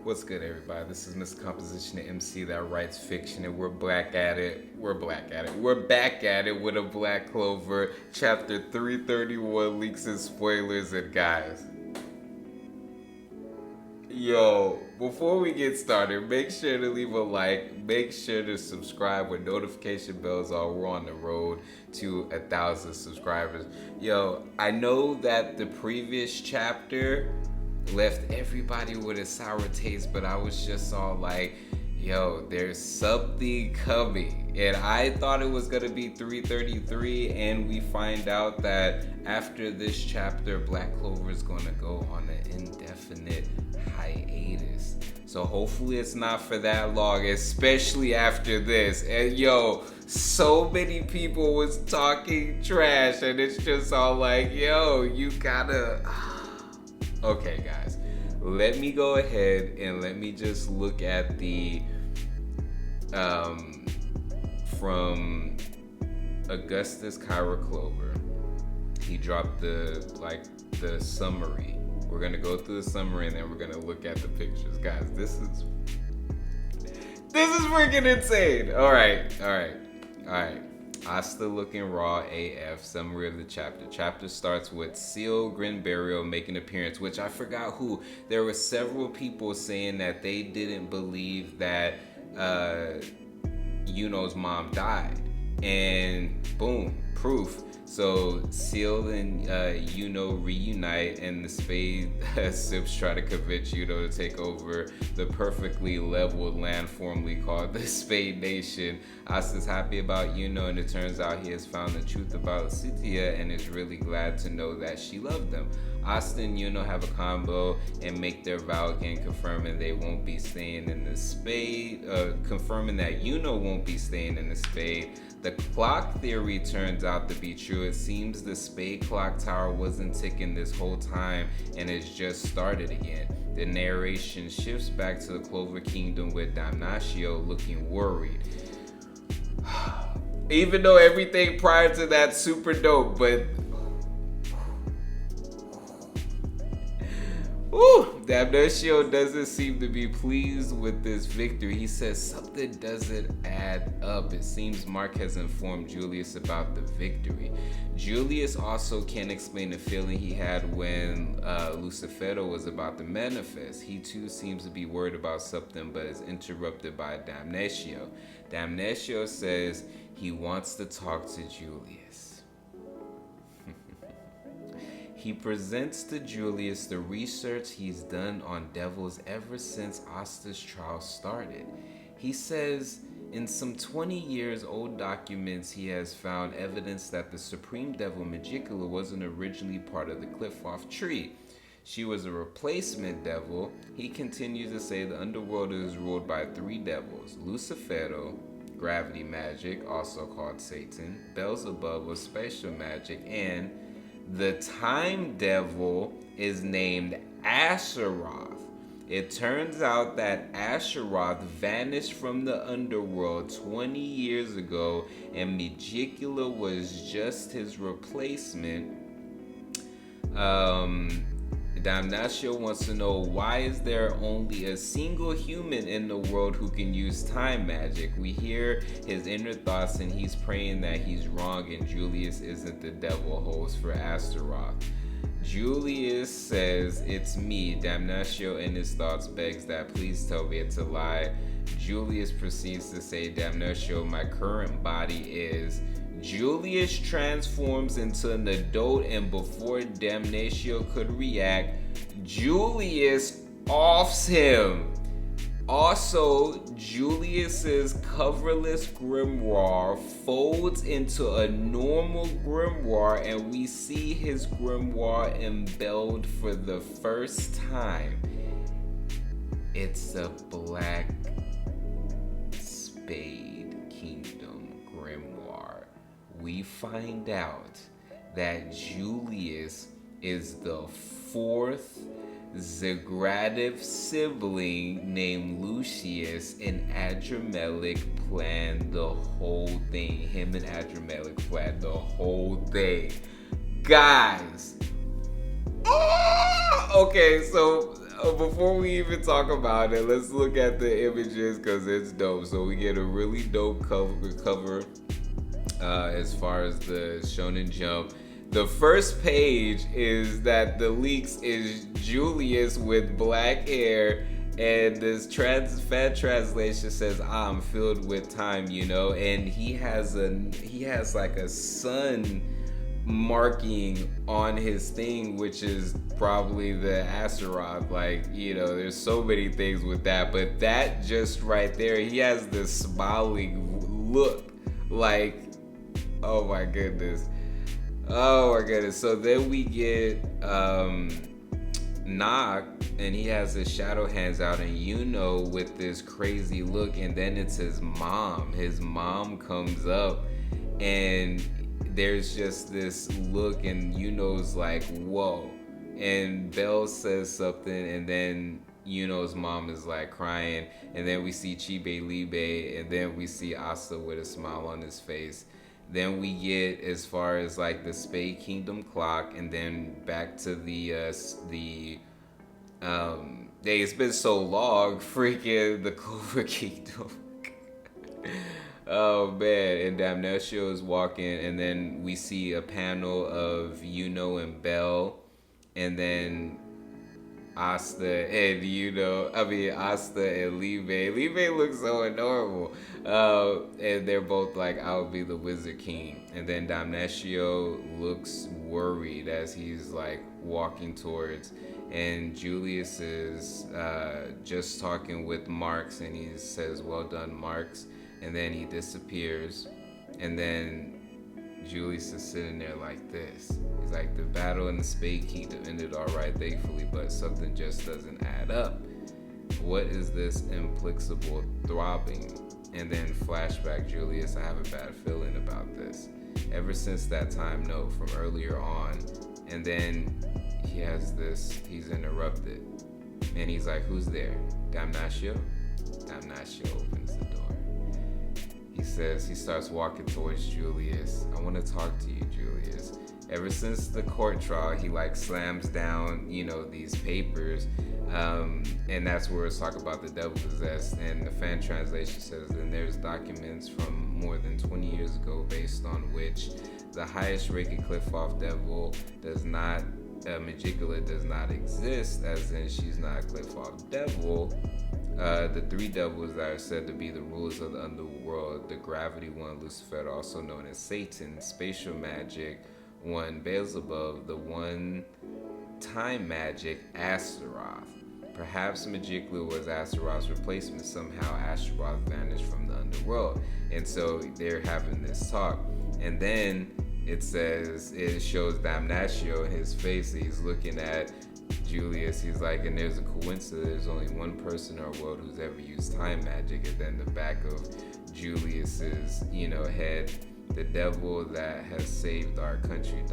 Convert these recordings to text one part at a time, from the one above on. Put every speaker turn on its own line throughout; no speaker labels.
What's good, everybody? This is Mr. Composition, the MC that writes fiction, and we're back at it. We're back at it with a Black Clover, chapter 331, leaks and spoilers. And guys, yo, before we get started, make sure to leave a like, make sure to subscribe with notification bells on. We're on the road to 1,000 subscribers. Yo, I know that the previous chapter left everybody with a sour taste, but I was just all like, yo, there's something coming. And I thought it was gonna be 333, and we find out that after this chapter, Black Clover is gonna go on an indefinite hiatus. So hopefully it's not for that long, especially after this. And yo, so many people was talking trash, and it's just all like, yo, you gotta... Okay, guys, let me go ahead and let me just look at the from Augustus Kyra Clover. He dropped the summary. We're gonna go through the summary and then we're gonna look at the pictures, guys. This is freaking insane. All right. Asta looking raw AF. Summary of the chapter. Chapter starts with Seal Grinberrio making an appearance, which I forgot who. There were several people saying that they didn't believe that Yuno's mom died. And boom, proof. So Seal and Yuno reunite, and the Spade Sips try to convince Yuno to take over the perfectly leveled land formerly called the Spade Nation. Asta's happy about Yuno, and it turns out he has found the truth about Cynthia and is really glad to know that she loved them. Asta and Yuno have a combo and make their vow again, confirming they won't be staying in the Spade, confirming that Yuno won't be staying in the Spade. The clock theory turns out to be true. It seems the Spade clock tower wasn't ticking this whole time and it's just started again. The narration shifts back to the Clover Kingdom with Damnatio looking worried. Even though everything prior to that super dope, but Damnatio doesn't seem to be pleased with this victory. He says something doesn't add up. It seems Mark has informed Julius about the victory. Julius also can't explain the feeling he had when Lucifero was about to manifest. He too seems to be worried about something, but is interrupted by Damnatio. Damnatio says he wants to talk to Julius. He presents to Julius the research he's done on devils ever since Asta's trial started. He says in some 20 years old documents he has found evidence that the supreme devil Magicula wasn't originally part of the Cliff-Off tree. She was a replacement devil. He continues to say the underworld is ruled by 3 devils: Lucifero, gravity magic, also called Satan, Beelzebub of spatial magic, and the time devil is named Asheroth. It turns out that Asheroth vanished from the underworld 20 years ago, and Magicula was just his replacement. Damnatio wants to know, why is there only a single human in the world who can use time magic? We hear his inner thoughts, and he's praying that he's wrong and Julius isn't the devil host for Astaroth. Julius says, it's me. Damnatio in his thoughts begs that please tell me it's a lie. Julius proceeds to say, Damnatio, my current body is... Julius transforms into an adult, and before Damnatio could react, Julius offs him. Also, Julius's coverless grimoire folds into a normal grimoire, and we see his grimoire embelled for the first time. It's a Black Spade Kingdom grimoire. We find out that Julius is the 4th Zagradiv sibling named Lucius, and Adramelic planned the whole thing. Him and Adramelic planned the whole thing. Guys. Okay, so Before we even talk about it, let's look at the images because it's dope. So we get a really dope cover as far as the Shonen Jump. The first page is that the leaks is Julius with black hair, and this fan translation says, "I'm filled with time," and he has like a sun marking on his thing, which is probably the Astaroth. Like, there's so many things with that, but that just right there, he has this smiling look, like, oh my goodness. So then we get Knock, and he has his shadow hands out, and with this crazy look, and then it's his mom. His mom comes up, and there's just this look, and Yuno's like, whoa. And Belle says something, and then Yuno's mom is like crying, and then we see Chibe Libe, and then we see Asa with a smile on his face. Then we get as far as like the Spade Kingdom clock, and then back to the it's been so long, freaking the Clover Kingdom. Oh man, and Damnatio is walking, and then we see a panel of and Belle, and then Asta and Asta and Libe. Libe looks so adorable. And they're both like, I'll be the Wizard King. And then Damnatio looks worried as he's like walking towards, and Julius is just talking with Marx, and he says, well done, Marx. And then he disappears, and then Julius is sitting there like this. He's like, the battle in the Spade Kingdom ended alright, thankfully, but something just doesn't add up. What is this implacable throbbing? And then flashback, Julius, I have a bad feeling about this. Ever since that time, no, from earlier on. And then he has this, he's interrupted. And he's like, who's there? Damnatio? Damnatio opens the door. He says, he starts walking towards Julius. I want to talk to you, Julius. Ever since the court trial, he like slams down, these papers. And that's where it's talking about the devil possessed. And the fan translation says, and there's documents from more than 20 years ago based on which the highest ranking Cliff-Off devil Magicula does not exist, as in she's not a Cliff-Off devil. The three devils that are said to be the rulers of the underworld, the gravity one, Lucifer, also known as Satan, spatial magic one, Beelzebub, the one time magic, Astaroth. Perhaps Magicula was Astaroth's replacement. Somehow Astaroth vanished from the underworld. And so they're having this talk. And then it shows Damnatio in his face. He's looking at Julius. He's like, and there's a coincidence, there's only one person in our world who's ever used time magic. And then the back of Julius's, head, the devil that has saved our country, ...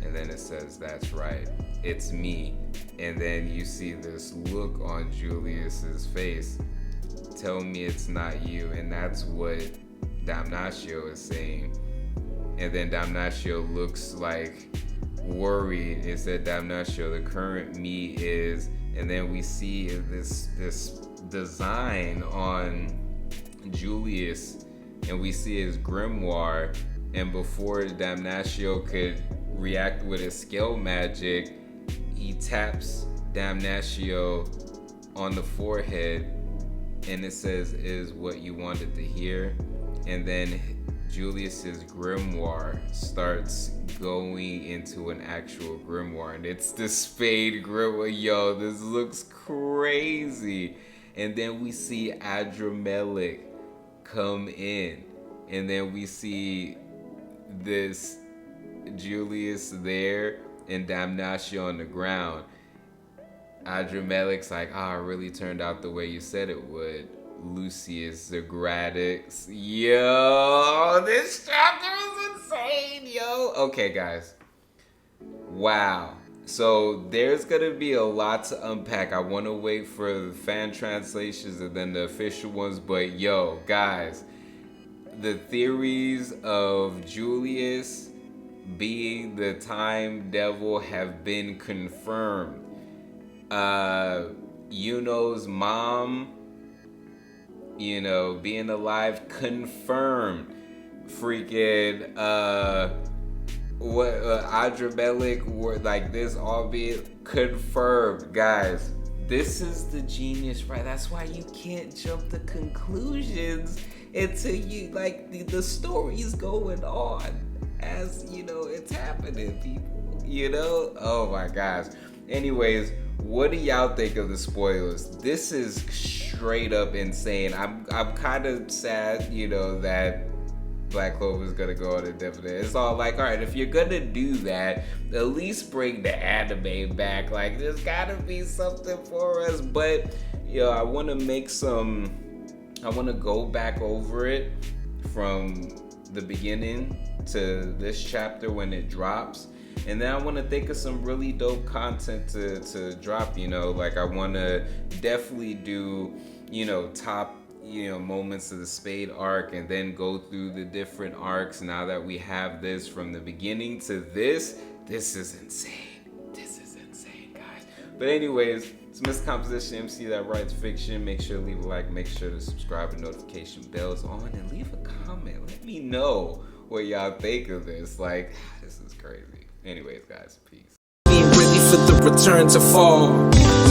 And then it says, that's right, it's me. And then you see this look on Julius's face. Tell me it's not you. And that's what Damnatio is saying. And then Damnatio looks like worried. It said, Damnatio, the current me is, and then we see this design on Julius, and we see his grimoire, and before Damnatio could react with his scale magic, he taps Damnatio on the forehead, and it says, is what you wanted to hear. And then Julius's grimoire starts going into an actual grimoire, and it's the Spade grimoire. Yo, this looks crazy. And then we see Adramelech come in, and then we see this Julius there and Damnatio on the ground. Adramelech's like, it really turned out the way you said it would. Lucius Zagradix. Yo, this chapter is insane, yo. Okay, guys. Wow. So there's gonna be a lot to unpack. I want to wait for the fan translations and then the official ones, but yo, guys, the theories of Julius being the time devil have been confirmed. Yuno's mom, being alive, confirmed. Freaking what Adramelech were like this, albeit confirmed, guys. This is the genius, right? That's why you can't jump to conclusions until you the story's going on as it's happening, people. Oh my gosh. Anyways, what do y'all think of the spoilers? This is straight up insane. I'm kind of sad, that Black Clover is gonna go on indefinite. It's all like, all right, if you're gonna do that, at least bring the anime back. Like, there's gotta be something for us. But I want to go back over it from the beginning to this chapter when it drops. And then I want to think of some really dope content to drop, like I want to definitely do, top, moments of the Spade arc, and then go through the different arcs. Now that we have this from the beginning to this is insane. This is insane, guys. But anyways, it's Miscomposition MC that writes fiction. Make sure to leave a like, make sure to subscribe, and notification bells on, and leave a comment. Let me know what y'all think of this. Like, this is crazy. Anyways, guys, peace.
Being ready for the return to fall.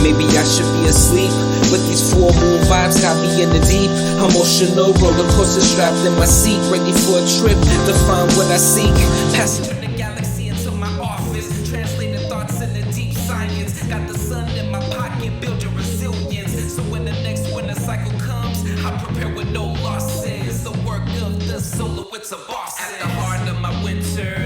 Maybe I should be asleep, but these full moon vibes got me in the deep. Emotional roller coaster strapped in my seat, ready for a trip to find what I seek. Passing through the galaxy into my office, translating thoughts into deep science. Got the sun in my pocket, build your resilience. So when the next winter cycle comes, I prepare with no losses. The work of the solo, it's a boss. At the heart of my winter,